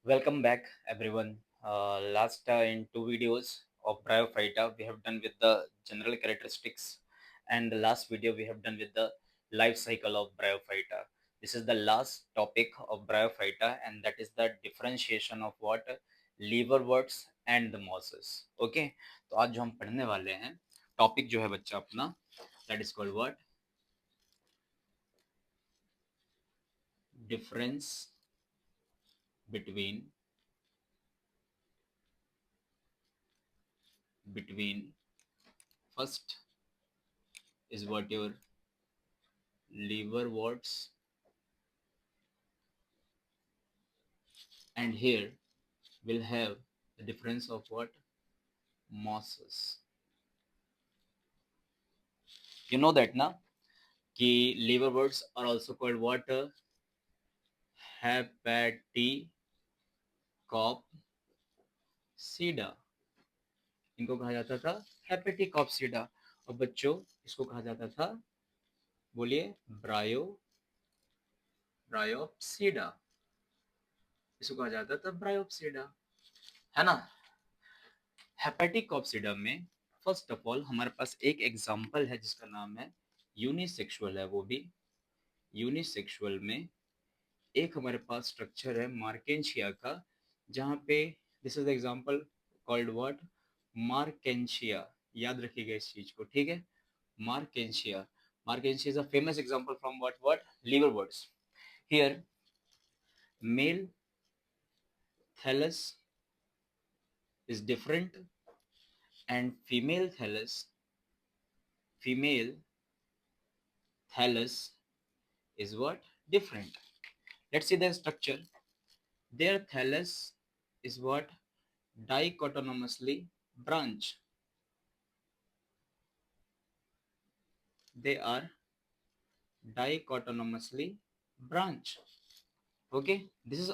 Welcome back, everyone. Last in two videos of Bryophyta, we have done with the general characteristics, and the last video we have done with the life cycle of Bryophyta. This is the last topic of Bryophyta, and that is the differentiation of what liverworts and the mosses. Okay, तो आज जो हम पढ़ने वाले हैं topic जो है बच्चा अपना that is called what difference between first is what your liverworts, and here we'll have the difference of what mosses. You know that na कि liverworts are also called what हेपेटिकॉप्सिडा. इनको कहा जाता था हेपेटिकॉप्सिडा और बच्चों इसको कहा जाता था बोलिए ब्रायोप्सिडा. इसको कहा जाता था ब्रायोप्सिडा है ना. हेपेटिकॉप्सिडा में फर्स्ट ऑफ ऑल हमारे पास एक एग्जांपल है जिसका नाम है यूनिसेक्सुअल है. वो भी यूनिसेक्सुअल में एक हमारे पास स्ट्रक्चर है मार्केंशिया का जहाँ पे this is the example called what Marchantia. याद रखिएगा इस चीज को, ठीक है. Marchantia. Marchantia is a famous example from what liverworts. Here male thallus is different and female thallus is what different. Let's see the structure. Their thallus is what dichotomously branch. They are dichotomously branch. Okay, this is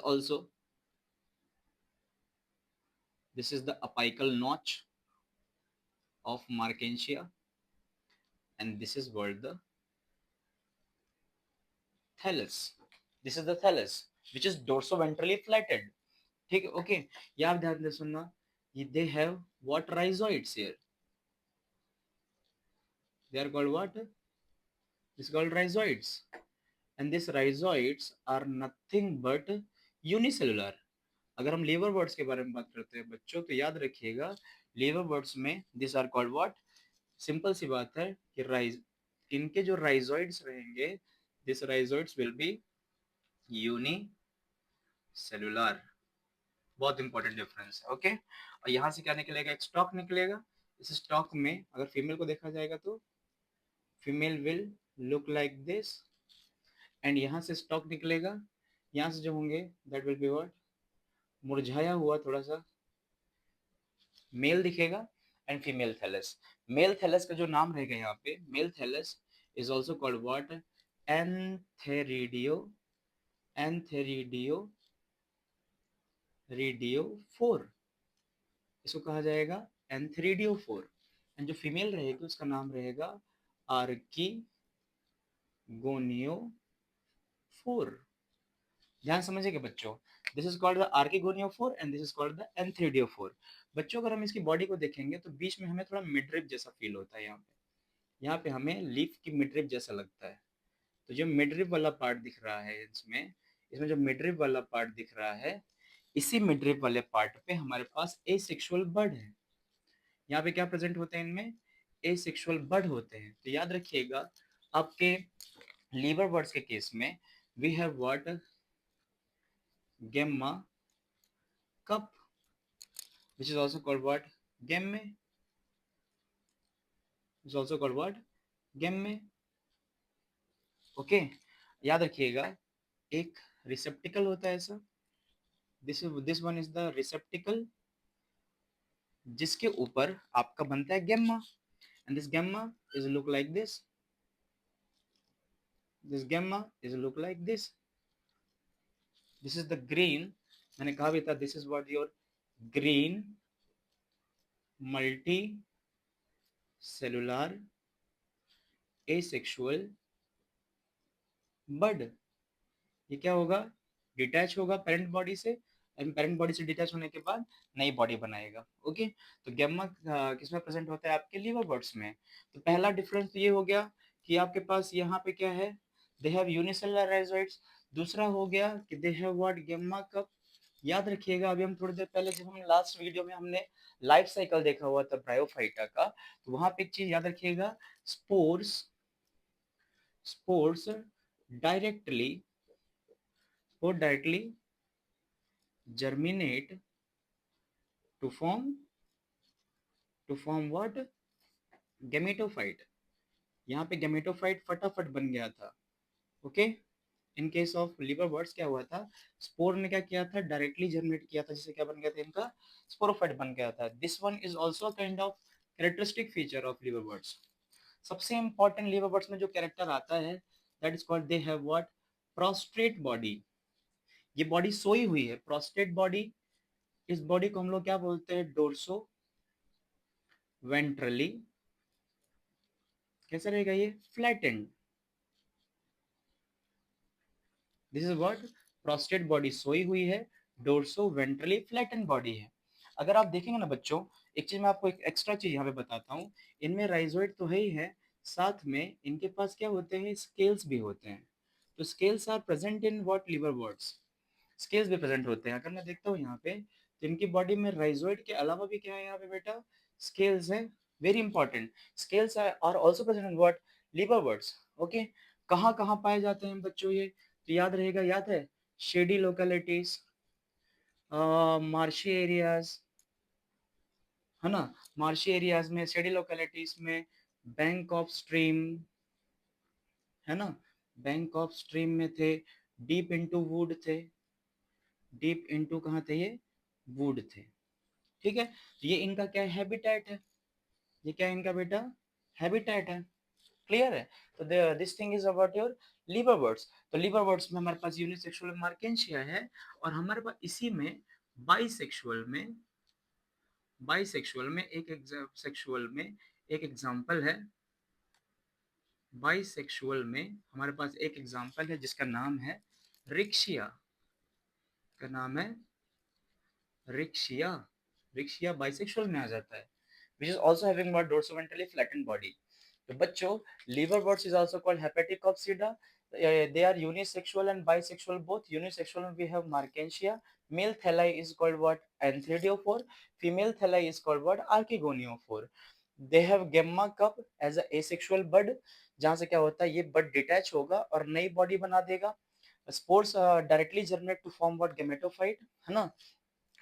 the apical notch of Markensia, and this is what the thallus. This is the thallus, which is dorsoventrally flattened. ठीक है, okay. याद ध्यान से सुनना. They have what rhizoids here. They are called what? This is called rhizoids. And these rhizoids are nothing but unicellular. अगर हम liver birds के बारे में बात करते हैं बच्चों तो याद रखिएगा लीवर बर्ड्स में this are called what. Simple सी बात है कि राइज इनके जो राइजोइड्स रहेंगे this rhizoids will be unicellular. बहुत इंपॉर्टेंट डिफरेंस है. ओके, और यहाँ से क्या निकलेगा एक स्टॉक निकलेगा. इस स्टॉक में अगर फीमेल को देखा जाएगा तो female will look like this and यहाँ से स्टॉक निकलेगा. यहाँ से जो होंगे दैट विल बी व्हाट मुरझाया हुआ थोड़ा सा मेल दिखेगा and female thallus. Male thallus का जो नाम रहेगा यहाँ पे male thallus is also called what antheridiophore antheridiophore radio 4. इसको कहा जाएगा एंथेरिडियो 4. एंड जो फीमेल रहेगी उसका नाम रहेगा आर्कीगोनियो 4. ध्यान समझिएगा बच्चों. This is called the archegoniophore 4 and this is called the antheridiophore 4. बच्चों अगर हम इसकी बॉडी को देखेंगे तो बीच में हमें थोड़ा मिडरिप जैसा फील होता है. यहाँ पे हमें लीफ की मिडरिप जैसा लगता है. तो जो मिडरिप वाला पार्ट दिख रहा है इसमें इसमें जो मिडरिप वाला पार्ट दिख रहा है इसी मिडरिप वाले पार्ट पे हमारे पास एसेक्सुअल बड है. यहाँ पे क्या प्रेजेंट होते हैं इनमें एसेक्सुअल बड होते हैं. तो याद रखिएगा आपके लीवर बर्ड्स के केस में we have what gemma cup which is also called what gemme is also called what gemme. Okay, याद रखिएगा एक रिसेप्टिकल होता है ऐसा. This one is the receptacle जिसके ऊपर आपका बनता है gemma and this gemma is look like this. This gemma is look like this. This is the green. मैंने कहा भी था this is what your green multicellular asexual bud. ये क्या होगा डिटैच होगा पेरेंट बॉडी से एंड पेरेंट बॉडी से डिटैच होने के बाद नई बॉडी बनाएगा। ओके, तो गैमा किसमें प्रेजेंट होता है? आपके लिवर बर्ड्स में। तो पहला डिफरेंस तो ये हो गया कि आपके पास यहाँ पे क्या है, दे हैव यूनिसेलुलर राइजोइड्स। दूसरा हो गया कि they have what, gemma cup. याद रखिएगा, अभी हम थोड़ी देर पहले जब हम लास्ट वीडियो में हमने लाइफ साइकिल देखा हुआ था ब्रायोफाइटा का, तो वहां पे एक चीज याद रखिएगा, spores spores directly spore directly germinate to form what, gametophyte. यहाँ पे गेमेटोफाइट फटाफट बन गया था। Okay, in case of liver birds क्या हुआ था, स्पोर ने क्या किया था, डायरेक्टली जर्मिनेट किया था, जिससे क्या बन गया था, इनका स्पोरोफाइट बन गया था। This one is also kind of characteristic feature of liver birds. सबसे इंपॉर्टेंट लिवर बर्ड्स में जो कैरेक्टर आता है, that is called, they have what, prostate body. ये बॉडी सोई हुई है, प्रोस्ट्रेट बॉडी। इस बॉडी को हम लोग क्या बोलते हैं, डोर्सो वेंट्रली, कैसा रहेगा ये, flattened. This is what, prostate body सोई हुई है, डोर्सो वेंट्रली फ्लैटेंड बॉडी है। अगर आप देखेंगे ना बच्चों, एक चीज मैं आपको एक एक्स्ट्रा चीज यहाँ पे बताता हूँ, इनमें राइजोइड तो है ही है, साथ में इनके पास क्या होते हैं, स्केल्स भी होते हैं। तो scales are present in what, liverworts. Scales भी प्रेजेंट होते हैं। अगर मैं देखता हूँ यहाँ पे, तो इनकी बॉडी में राइजोइड के अलावा भी क्या है यहाँ पे बेटा, स्केल्स है। Very important, scales are also present in what, liverworts. Okay, कहाँ कहाँ पाए जाते हैं बच्चों ये, तो याद रहेगा, याद है, शेडी लोकेलिटीज, मार्शी एरियाज, है ना, मार्शी एरियाज में, शेडी लोकेलिटीज में, बैंक ऑफ स्ट्रीम, है ना, बैंक ऑफ स्ट्रीम में थे, डीप इनटू वुड थे, डीप इनटू कहाँ थे ये, वुड थे। ठीक है, तो ये इनका क्या हैबिटेट है, ये क्या है इनका बेटा, हैबिटेट है। क्लियर है? तो this thing is about your liver birds. तो लिवर बर्ड्स में हमारे पास यूनिसेक्सुअल मार्केंशिया है, और हमारे पास इसी में बाइसेक्सुअल में, सेक्सुअल में एक एग्जांपल है, बाइसेक्सुअल में हमारे पास एक एग्जांपल है जिसका नाम है रिक्शिया, का नाम है रिक्शिया। रिक्शिया बाइसेक्सुअल में आ जाता है, which is also having what, dorsoventrally flattened body. तो बच्चों, liver birds is also called hepatic coccyda. They are unisexual and bisexual both. Unisexual we have Markensia. Male thalli is called what, Anthridiophore. Female thalli is called what, Archegoniophore. They have gamma cup as a asexual bud, जहाँ से क्या होता है, ये बड detach होगा और नई body बना देगा। Spores directly germinate to form what, gametophyte, है ना।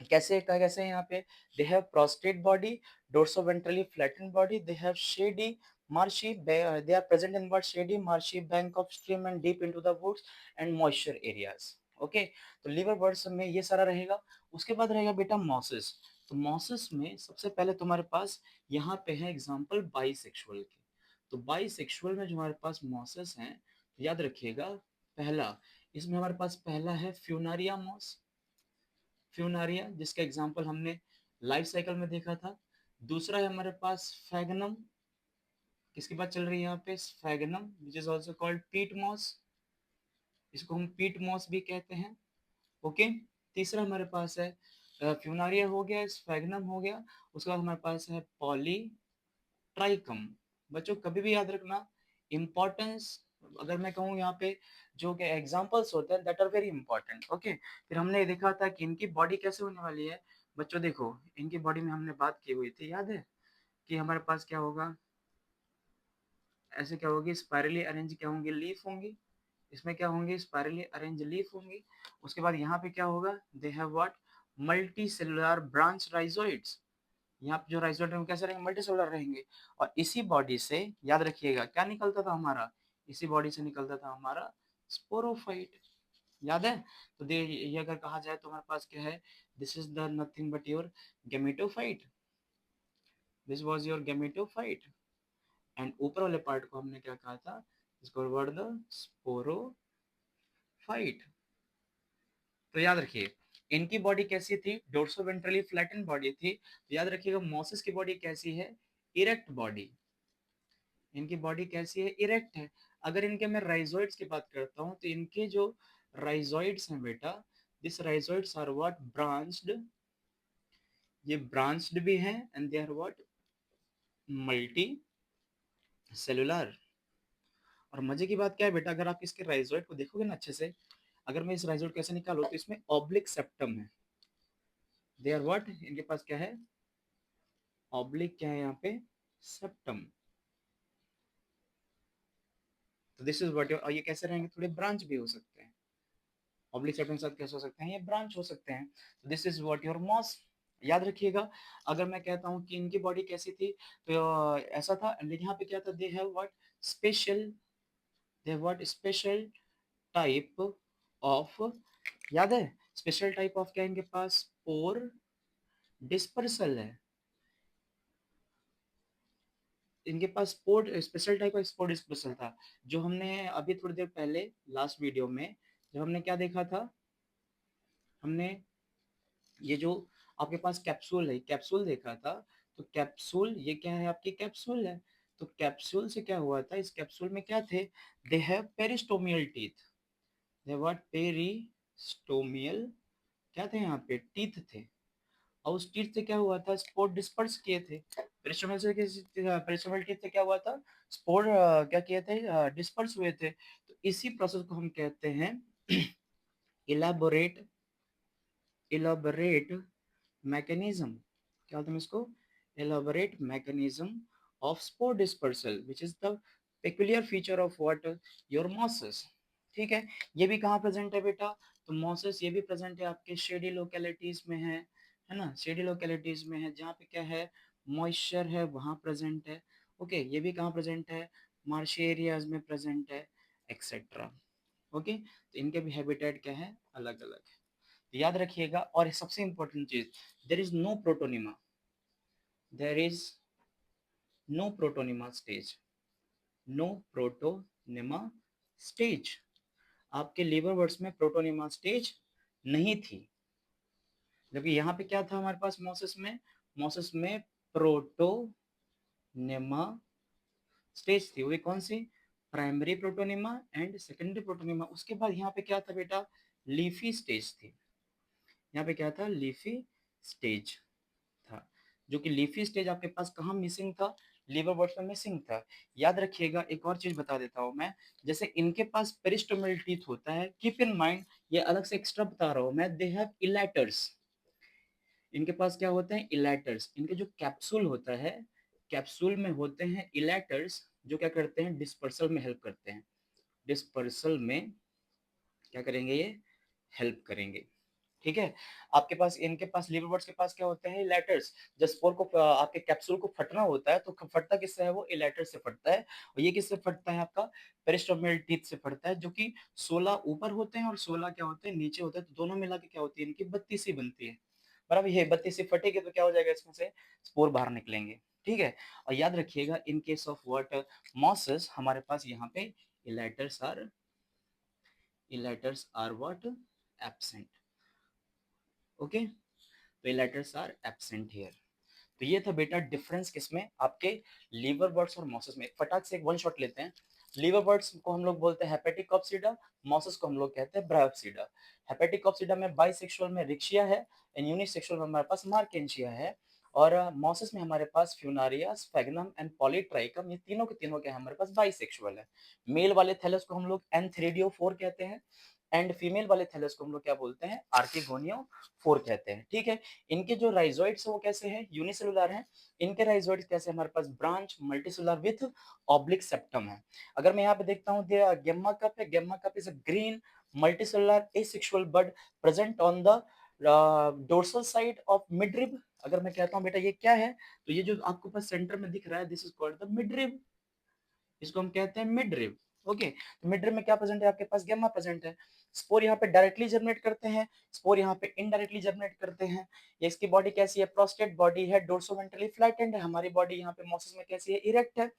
कैसे यहाँ पे, they have prostrate body, dorsoventrally flattened body, they have shady marshy, they are present in what, shady marshy bank of stream and deep into the woods and moisture areas. Okay, तो liver birds में ये सारा रहेगा। उसके बाद रहेगा बेटा mosses. तो मॉसेस में सबसे पहले तुम्हारे पास यहाँ पे है एग्जांपल बाइसेक्सुअल के। तो बाइसेक्सुअल में जो हमारे पास मॉसेस हैं, तो याद रखिएगा, पहला, इसमें हमारे पास पहला है फ्यूनारिया मॉस, फ्यूनारिया, जिसका एग्जांपल हमने लाइफ साइकिल में देखा था। दूसरा है हमारे पास फैगनम, किसकी बात चल रही है यहाँ पे, sphagnum, which is also called peat moss, इसको हम पीट मॉस भी कहते हैं। ओके, तीसरा हमारे पास है फ्यूनारिया हो गया, स्फैगनम हो गया, उसके बाद हमारे पास है पॉली ट्राइकम। बच्चों कभी भी याद रखना, इंपॉर्टेंस, अगर मैं कहूँ यहाँ पे जो कि एग्जांपल्स होते हैं that are very important. Okay, फिर हमने देखा था कि इनकी बॉडी कैसे होने वाली है। बच्चों देखो, इनकी बॉडी में हमने बात की हुई थी, याद है, कि हमारे पास क्या होगा, ऐसे क्या होगी, स्पायरली अरेंज क्या होंगी, लीफ होंगी, इसमें क्या होंगे, स्पायरली अरेंज लीफ होंगी। उसके बाद यहाँ पे क्या होगा, they have what, multi cellular branch rhizoids. यहाँ पे जो राइजोइड रहेंगे कैसे रहेंगे, मल्टी सेलुलर रहेंगे। और इसी बॉडी से याद रखिएगा क्या निकलता था हमारा, इसी बॉडी से निकलता था हमारा स्पोरोफाइट। याद है? तो ये अगर कहा जाए तो हमारे पास क्या है, this is the nothing but your gametophyte, this was your gametophyte. And ऊपर वाले पार्ट को हमने क्या कहा था, इसको वर्ड द स्पोरोफाइट। तो याद रखिए, इनकी बॉडी कैसी थी, डोर्सोवेंट्रली फ्लैटेंड बॉडी थी। तो याद रखिएगा मॉसेस की बॉडी कैसी है, इरेक्ट बॉडी। इनकी बॉडी कैसी है, इरेक्ट है। अगर इनके मैं राइजोइड्स की बात करता हूँ, तो इनके जो राइजोइड्स हैं बेटा, this rhizoids are what branched, ये ब्रांच्ड भी हैं and they are what multicellular. और मजे की बात क्या है बेटा, अगर आप इसके राइजोइड को देखोगे ना अच्छे से, अगर मैं इस राइजोइड कैसे निकालू तो इसमें ऑब्लिक सेप्टम है, दे आर व्हाट, इनके पास क्या है, ऑब्लिक क्या है यहाँ पे, सेप्टम। तो दिस इज व्हाट, और ये कैसे रहेंगे, थोड़े ब्रांच भी हो सकते हैं, ऑब्लिक सेप्टम के साथ कैसे हो सकते हैं, ये ब्रांच हो सकते हैं। This is what your moss. याद रखिएगा, अगर मैं कहता हूँ कि इनकी बॉडी कैसी थी तो ऐसा था, लेकिन यहाँ पे क्या था, they have what special, they have what special type of, याद है स्पेशल टाइप ऑफ क्या है इनके पास, स्पोर डिस्पर्सल है इनके पास, spore special type of spore dispersal था, जो हमने अभी थोड़ी देर पहले लास्ट वीडियो में जब हमने क्या देखा था, हमने ये जो आपके पास कैप्सूल है, कैप्सूल देखा था। तो कैप्सूल ये क्या है, आपकी कैप्सूल है। तो कैप्सूल से क्या हुआ था, इस कैप्सूल में क्या थे, they have peristomial teeth, they what peristomial, क्या थे यहाँ पे, टीथ थे। और उस टीथ से क्या हुआ था, स्पोर डिस्पर्स किए थे। पेरिस्टोमियल से पेरिस्टोमियल टीथ से क्या हुआ था, स्पोर क्या किए थे, डिस्पर्स हुए थे। तो इसी प्रोसेस को हम कहते हैं इलाबोरेट, इलाबोरेट मैकेनिज्म, क्या बोलते हैं इसको, elaborate mechanism of spore dispersal which is the peculiar feature of what your mosses। ठीक है, ये भी कहाँ प्रेजेंट है बेटा, तो मॉसेस ये भी प्रेजेंट है आपके शेडी लोकेलिटीज में है ना, शेडी लोकेलिटीज में है, जहाँ पे क्या है, मॉइस्चर है वहाँ प्रेजेंट है। ओके, ये भी कहाँ प्रेजेंट है, मार्शी एरियाज में प्रेजेंट है, एक्सेट्रा। ओके, तो इनके भी हैबिटेट क्या है, अलग अलग है। तो याद रखिएगा, और सबसे इंपॉर्टेंट चीज, there is no protonema, there is no protonema stage, no protonema stage, आपके लिवर वर्ड्स में प्रोटोनिमा स्टेज नहीं थी, जबकि यहाँ पे क्या था हमारे पास मोसिस में, मोसिस में प्रोटोनेमा स्टेज थी, वो कौन सी, primary protonema and secondary protonema. उसके बाद यहाँ पे क्या था बेटा, लीफी स्टेज थी, यहाँ पे क्या था, लीफी स्टेज था, जो कि लीफी स्टेज आपके पास कहाँ मिसिंग था, लीवर बर्ड्स में मिसिंग था। याद रखिएगा, एक और चीज बता देता हूँ मैं, जैसे इनके पास पेरिस्टोमियल टीथ होता है, कीप इन माइंड, ये अलग से एक्स्ट्रा बता रहा हूँ मैं, दे हैव इलेटर्स, इनके पास क्या होते हैं, इलेटर्स, इनके जो कैप्सूल होता है, कैप्सूल में होते हैं इलेटर्स, जो क्या करते हैं, डिस्पर्सल में हेल्प करते हैं, डिस्पर्सल में क्या करेंगे, ये हेल्प करेंगे। ठीक है, आपके पास इनके पास लिवर बर्ड्स के पास क्या होते हैं, इलेटर्स, जब स्पोर को आपके कैप्सूल को फटना होता है तो फटता किससे है, वो इलेटर से फटता है, और ये किससे फटता है, आपका पेरिस्टोमियल टीथ से फटता है, जो कि 16 ऊपर होते हैं और 16 क्या होते हैं, नीचे होते हैं, तो दोनों मिला के क्या होती है, इनकी 32 ही बनती है। बराबर, ये 32 ही फटेगी तो क्या हो जाएगा, इसमें से स्पोर बाहर निकलेंगे। ठीक है, और याद रखिएगा, in case of water mosses हमारे पास यहाँ पे elaters are, elaters are what, absent. Okay, तो लेटर्स आर एब्सेंट हियर। तो ये था बेटा डिफरेंस किसमें, आपके लीवर बर्ड्स और मॉसेस में। फटाक से एक वन शॉट लेते हैं। लीवर बर्ड्स को हम लोग बोलते हैं हेपेटिक कॉप्सिडा, मॉसेस को हम लोग कहते हैं ब्रायोप्सिडा। हेपेटिक कॉप्सिडा में बाइसेक्सुअल में रिक्शिया है, एंड यूनिसेक्सुअल में हमारे पास मार्केंशिया है, और मॉसेस में हमारे पास फ्यूनारिया, स्फेगनम एंड पॉलीट्राइकम, ये तीनों के तीनों क्या है, हमारे पास बाइसेक्सुअल है। मेल वाले थैलस को हम लोग एंथ्रेडियोफोर कहते हैं, एंड फीमेल वाले थैलस को हम लोग क्या बोलते हैं, आर्किगोनियो फोर कहते हैं। ठीक है, इनके जो राइजोइड्स वो कैसे हैं, यूनिसेलुलर हैं। इनके राइजोइड्स कैसे, हमारे पास branch multicellular with oblique septum है। अगर मैं यहाँ पे देखता हूँ, गेम्मा कप है, gemma cup is a green multicellular asexual bud present on the dorsal side of midrib. अगर मैं कहता हूँ बेटा ये क्या है, तो ये जो आपको पास सेंटर में दिख रहा है, this is called the midrib, इसको हम कहते हैं मिडरिब। ओके, तो मिडरिब में क्या प्रेजेंट है, आपके पास गेमा प्रेजेंट है। स्पोर यहाँ पे डायरेक्टली जर्मिनेट करते हैं, स्पोर यहाँ पे इनडायरेक्टली जर्मिनेट करते हैं। ये इसकी बॉडी कैसी है, प्रोस्टेट बॉडी है, डोर्सोवेंट्रली फ्लैटेंड है। हमारी बॉडी यहाँ पे मॉसेस में कैसी है, इरेक्ट है।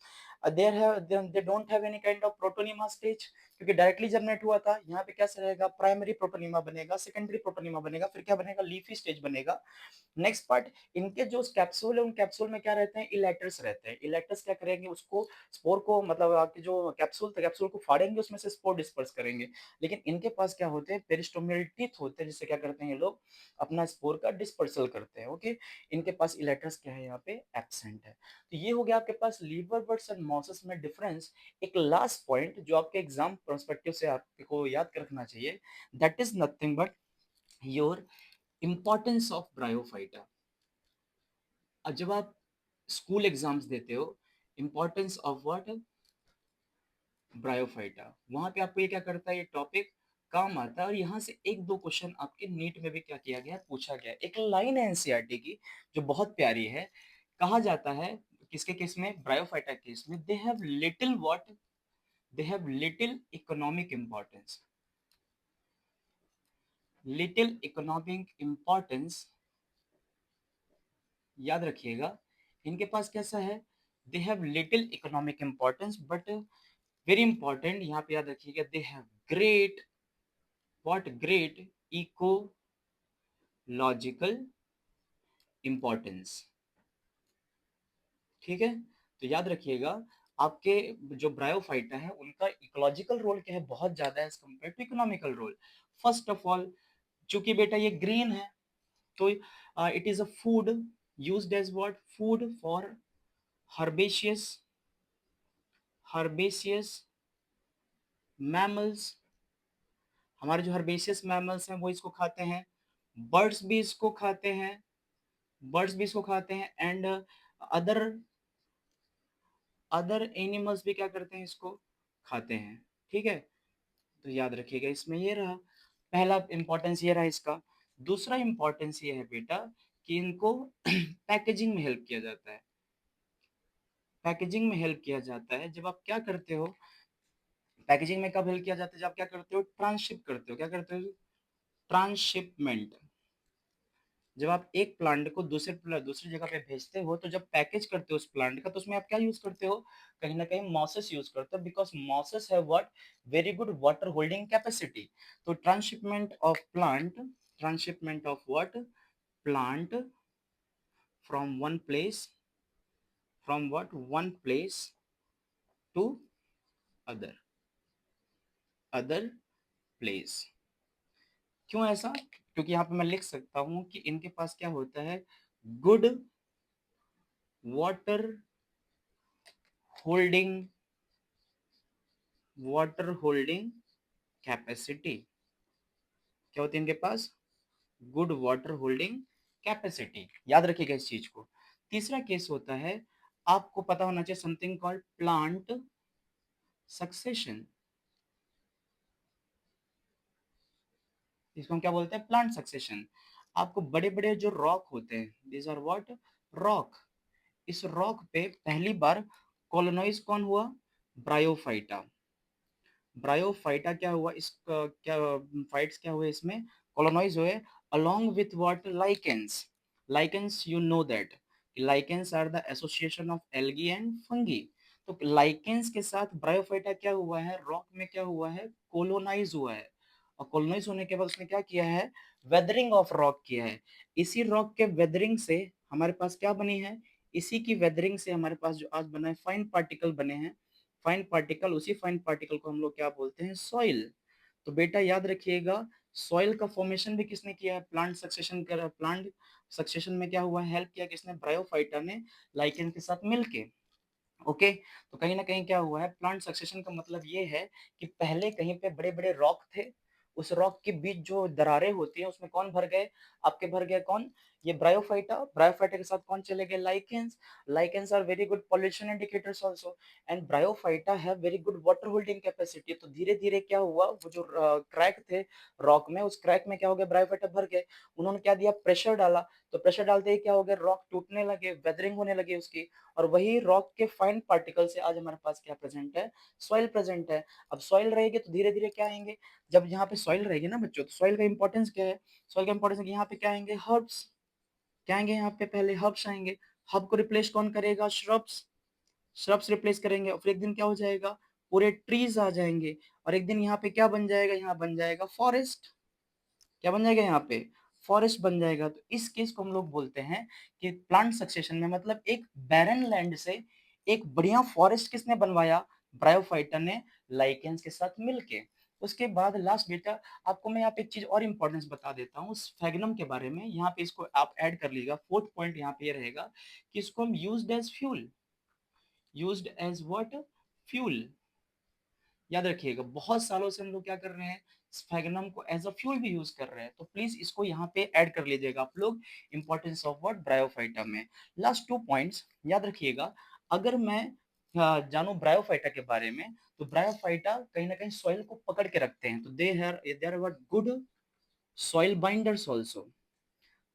देयर है, they don't have any kind of protonema stage, क्योंकि डायरेक्टली जर्मिनेट हुआ था। यहाँ पे कैसे रहेगा, प्राइमरी प्रोटोनीमा बनेगा, सेकेंडरी प्रोटोनीमा बनेगा, फिर क्या बनेगा, लीफी स्टेज बनेगा। नेक्स्ट पार्ट, इनके जो कैप्सूल है उन कैप्सूल में क्या रहते हैं, इलेक्टर्स रहते हैं। इलेक्टर्स क्या करेंगे, उसको स्पोर को, मतलब आपके जो कैप्सूल थे कैप्सूल को फाड़ेंगे, उसमें से स्पोर डिस्पर्स करेंगे। लेकिन इनके पास क्या होते हैं, पेरिस्टोमियल टीथ होते हैं, जिससे क्या करते हैं ये लोग अपना स्पोर का डिस्पर्सल करते हैं। ओके, इनके पास इलेक्टर्स क्या है, यहाँ पे एब्सेंट है। तो ये हो गया आपके पास लीवर बर्ड्स एंड मॉसेस में डिफरेंस। एक लास्ट पॉइंट जो आपके एग्जाम पर्सपेक्टिव से आपको याद रखना चाहिए, that is nothing but your importance of bryophyta. अब जब आप स्कूल एग्जाम्स देते हो, इंपॉर्टेंस ऑफ व्हाट, ब्रायोफाइटा, वहां पे आपको ये क्या करता है, ये टॉपिक काम आता है। और यहाँ से एक दो क्वेश्चन आपके नीट में भी क्या किया गया, पूछा गया। एक लाइन है एनसीईआरटी की जो बहुत प्यारी है। कहा जाता है किसके केस में, ब्रायोफाइटा केस में, they have little what, they have little economic importance, little economic importance. याद रखिएगा, इनके पास कैसा है, they have little economic importance but very important, यहाँ पे याद रखिएगा, they have great, what, great ecological importance. ठीक है, तो याद रखिएगा, आपके जो ब्रायोफाइटा है उनका इकोलॉजिकल रोल क्या है, बहुत ज्यादा है as compare to economical role. First of all, चूंकि बेटा ये ग्रीन है, तो it is a food used as what, food for herbaceous, herbaceous mammals. हमारे जो हर्बेशियस मैमल्स हैं वो इसको खाते हैं, बर्ड्स भी इसको खाते हैं, बर्ड्स भी इसको खाते हैं, एंड अदर अदर एनिमल्स भी क्या करते हैं, इसको खाते हैं। ठीक है, तो याद रखिएगा, इसमें ये रहा पहला इंपॉर्टेंस, ये रहा इसका। दूसरा इंपॉर्टेंस ये है बेटा कि इनको पैकेजिंग में हेल्प किया जाता है, पैकेजिंग में हेल्प किया जाता है। जब आप क्या करते हो, पैकेजिंग में कब हेल्प किया जाता है, जब आप क्या करते हो, ट्रांसशिप करते हो, क्या करते हो, ट्रांसशिपमेंट। जब आप एक प्लांट को दूसरी जगह पे भेजते हो, तो जब पैकेज करते हो उस प्लांट का, तो उसमें आप क्या यूज करते हो, कहीं ना कहीं मॉसेस यूज करते हो, बिकॉज मॉसेस है what, very good water holding capacity. तो transshipment of plant, transshipment of what, plant from one place, from what, one place to other, other place. क्यों ऐसा, क्योंकि यहाँ पे मैं लिख सकता हूं कि इनके पास क्या होता है, good water holding, water holding capacity. क्या होती है इनके पास, गुड वाटर होल्डिंग कैपेसिटी। याद रखिएगा इस चीज को। तीसरा केस होता है, आपको पता होना चाहिए, समथिंग कॉल्ड प्लांट सक्सेशन। इसको हम क्या बोलते हैं, प्लांट सक्सेशन। आपको बड़े बड़े जो रॉक होते हैं, दीज आर व्हाट, रॉक। इस रॉक पे पहली बार कॉलोनाइज कौन हुआ, ब्रायोफाइटा। ब्रायोफाइटा क्या हुआ, इस क्या फाइट्स क्या हुए इसमें, कॉलोनाइज हुए, along with what, lichens. Lichens, you know that lichens are the association of algae and fungi. तो लाइकेंस के साथ ब्रायोफाइटा क्या हुआ है, रॉक में क्या हुआ है, कोलोनाइज हुआ है। और कोलोनाइज होने के बाद उसने क्या किया है, वेदरिंग ऑफ रॉक किया है। इसी रॉक के वेदरिंग से हमारे पास क्या बनी है, इसी की वेदरिंग से हमारे पास जो आज बना है, फाइन पार्टिकल बने हैं, फाइन पार्टिकल। उसी फाइन पार्टिकल को हम लोग क्या बोलते हैं, सॉइल। तो बेटा याद रखिएगा, सॉइल का फॉर्मेशन भी किसने किया है, प्लांट सक्सेशन कर, प्लांट सक्सेशन में क्या हुआ, हेल्प किया किसने, ब्रायोफाइटा ने, लाइकेन के साथ मिलके। ओके, तो कहीं ना कहीं क्या हुआ है, प्लांट सक्सेशन का मतलब ये है कि पहले कहीं पे बड़े बड़े रॉक थे, उस रॉक के बीच जो दरारें होती हैं उसमें कौन भर गए, आपके भर गए कौन, ये ब्रायोफाइटा। ब्रायोफाइटा के साथ कौन चले गए, lichens. Lichens are very good pollution indicators also, and Bryophyta have very good water holding capacity. तो धीरे धीरे क्या हुआ, वो जो क्रैक थे रॉक में, उस क्रैक में क्या हो गया, ब्रायोफाइटा भर गए। उन्होंने क्या दिया, प्रेशर डाला, तो प्रेशर डालते ही क्या हो गया, रॉक टूटने लगे, वेदरिंग होने लगी उसकी। और वही रॉक के फाइन पार्टिकल से आज हमारे पास क्या प्रेजेंट है, सॉइल प्रेजेंट है। अब सॉइल रहेगी तो धीरे धीरे क्या आएंगे, जब यहाँ पे सॉइल रहेगी ना बच्चों, तो सॉइल का इंपॉर्टेंस क्या है, सॉइल का इंपॉर्टेंस यहाँ पे क्या आएंगे, हर्ब्स। क्या आएंगे यहाँ पे, पहले हर्ब्स आएंगे। हर्ब को रिप्लेस कौन करेगा, श्रब्स। श्रब्स रिप्लेस करेंगे और फिर एक दिन क्या हो जाएगा, पूरे ट्रीज आ जाएंगे, और एक दिन यहाँ पे क्या बन जाएगा, यहाँ बन जाएगा फॉरेस्ट। क्या बन जाएगा यहाँ पे, फॉरेस्ट बन जाएगा। तो इस केस को हम लोग बोलते हैं कि प्लांट सक्सेशन में, मतलब एक बैरन लैंड से एक बढ़िया फॉरेस्ट किसने बनवाया, ब्रायोफाइटा ने लाइकेंस के साथ मिलके। उसके बाद लास्ट बेटा, आपको मैं यहाँ पे एक चीज और इंपॉर्टेंस बता देता हूँ स्फेगनम के बारे में, यहाँ पे इसको आप ऐड कर लीजिएगा। फोर्थ पॉइंट यहाँ पे ये रहेगा कि इसको हम used as fuel, used as what, fuel. याद रखिएगा, बहुत सालों से हम लोग क्या कर रहे हैं, स्फेगनम को एज अ फ्यूल भी यूज कर रहे हैं। तो प्लीज इसको यहाँ पे ऐड कर लीजिएगा आप लोग, इंपॉर्टेंस ऑफ व्हाट, ब्रायोफाइटा में। लास्ट 2 पॉइंट्स याद रखिएगा। अगर मैं जानू ब्रायोफाइटा के बारे में, तो ब्रायोफाइटा कहीं ना कहीं सॉइल को पकड़ के रखते हैं। तो they are what, good soil binders also,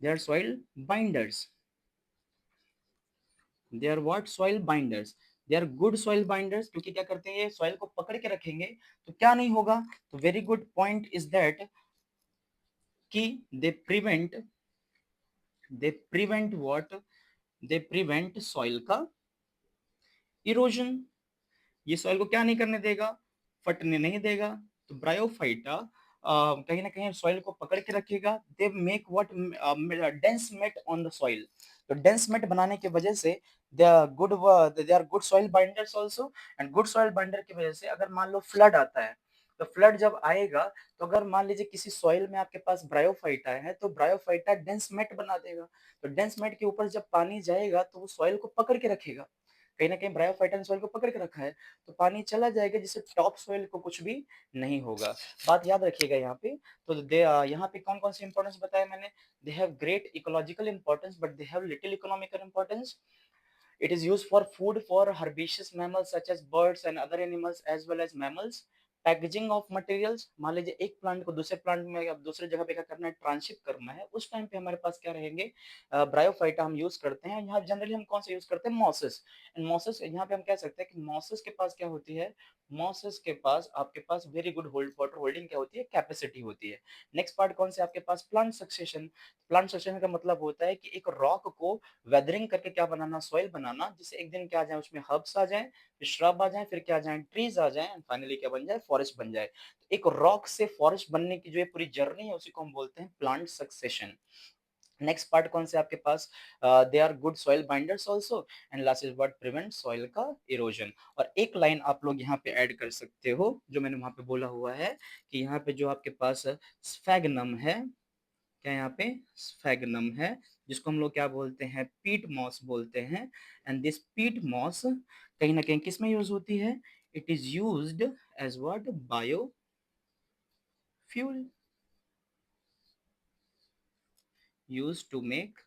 they are soil binders, they are what, soil binders. They are good soil binders, क्योंकि क्या करते हैं, ये सॉइल को पकड़ के रखेंगे तो क्या नहीं होगा। तो very good point is that कि they prevent what, they prevent soil का इरोजन। ये सॉइल को क्या नहीं करने देगा, फटने नहीं देगा। तो ब्रायोफाइटा कहीं ना कहीं सॉइल को पकड़ के रखेगा। They make what, dense mat on the soil. तो डेंस मेट बनाने की वजह से they are good soil binders also. And good soil binder की वजह से अगर मान लो फ्लड आता है, तो फ्लड जब आएगा, तो अगर मान लीजिए किसी सॉइल में आपके पास ब्रायोफाइटा है, तो ब्रायोफाइटा डेंस मेट बना देगा। तो डेंस मेट के ऊपर जब पानी जाएगा, तो वो सॉइल को पकड़ के रखेगा। कहीं ना कहीं ब्रायोफाइटा ने सॉइल को पकड़ के रखा है, तो पानी चला जाएगा, जिससे टॉप सोइल को कुछ भी नहीं होगा। बात याद रखिएगा यहाँ पे। तो यहाँ पे कौन कौन से इंपॉर्टेंस बताया मैंने, they have great ecological importance but they have little economical importance. It is used for food for herbaceous mammals such as birds and other animals as well as mammals. Packaging of materials, मान लीजिए एक plant को दूसरे plant में या दूसरे जगह पे क्या करना है, ट्रांसशिप करना है, उस टाइम पे हमारे पास क्या रहेंगे, ब्रायोफाइटा हम यूज करते हैं। यहाँ जनरली हम कौन सा यूज करते हैं, मॉसेस। एंड मॉसेस यहाँ पे हम कह सकते हैं कि मॉसेस के पास क्या होती है, मॉसेस के पास आपके पास very good hold water holding क्या होती है, कैपेसिटी होती है। नेक्स्ट पार्ट कौन से आपके पास, प्लांट सक्सेशन। प्लांट सक्सेशन का मतलब होता है कि एक रॉक को वेदरिंग करके क्या बनाना, सॉइल बनाना, जिससे एक दिन क्या आ जाए, उसमें हर्ब्स आ जाए, फिर श्रब आ जाए, फिर क्या आ जाए, ट्रीज आ जाए, एंड फाइनली क्या बन जाए, फॉरेस्ट बन जाए। तो एक रॉक से फॉरेस्ट बनने की जो ये पूरी जर्नी है, उसी को हम बोलते हैं प्लांट सक्सेशन। नेक्स्ट पार्ट कौन से आपके पास, they are good soil binders also. And last is what, prevent soil का इरोजन। और एक लाइन आप लोग यहाँ पे ऐड कर सकते हो, जो मैंने वहां पे बोला हुआ है कि यहाँ पे जो आपके पास स्फेगनम है, क्या यहाँ पे स्फेगनम है, जिसको हम लोग क्या बोलते हैं, पीट मॉस बोलते हैं। एंड दिस पीट मॉस कहीं ना कहीं किस में यूज होती है, it is used as what, biofuel, use to make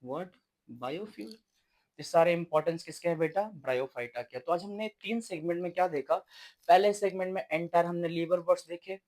what, biofuel. ये सारे इंपॉर्टेंस किसके हैं बेटा, ब्रायोफाइटा के। तो आज हमने 3 सेगमेंट में क्या देखा, पहले सेगमेंट में एंटायर हमने लीवर वर्ड्स देखे,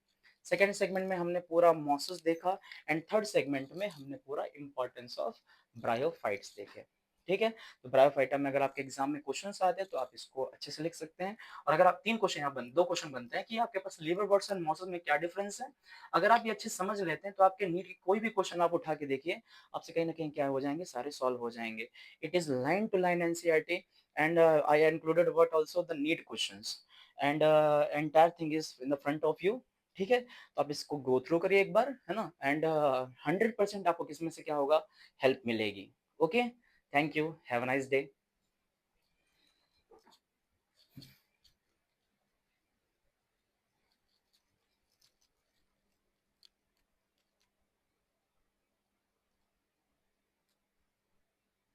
सेकेंड सेगमेंट में हमने पूरा मॉसेस देखा, एंड थर्ड सेगमेंट में हमने पूरा इंपॉर्टेंस ऑफ ब्रायोफाइट्स देखे। ठीक है। तो ब्रायोफाइटा में अगर आपके एग्जाम में क्वेश्चंस आते हैं तो आप इसको अच्छे से लिख सकते हैं। और अगर आप 3 क्वेश्चन यहाँ दो क्वेश्चन बनते हैं कि आपके पास लीवर वर्ड्स एंड मॉसेस में क्या डिफरेंस है, अगर आप ये अच्छे समझ लेते हैं तो आपके नीट की कोई भी क्वेश्चन आप उठा के देखिए, आपसे कहीं ना कहीं क्या हो जाएंगे, सारे सॉल्व हो जाएंगे। It is line to line NCERT, and I included what also the need questions, and entire thing is in the front of you। ठीक है, तो आप इसको गो थ्रू करिए एक बार, है ना। एंड 100% आपको किसमें से क्या होगा, हेल्प मिलेगी। Okay, thank you, have a nice day.